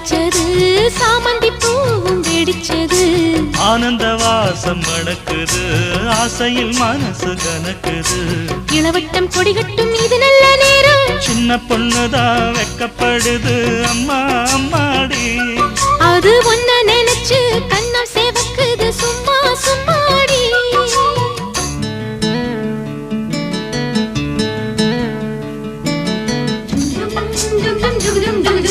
வெடிச்சது சாமந்தி பூவும் வெடிச்சது ஆனந்த வாசம் மணக்குது ஆசையில் மனசு கனக்குது இளவட்டம் கொடிகட்டும் இது நல்ல நேரம் சின்ன பொண்ணுதான் வெக்கப்படுது அம்மா அம்மாடி அது ஒன்ன நினைச்சு கண்ணம் சேவக்குது சும்மா சும்மாடி Dum dum dum dum dum dum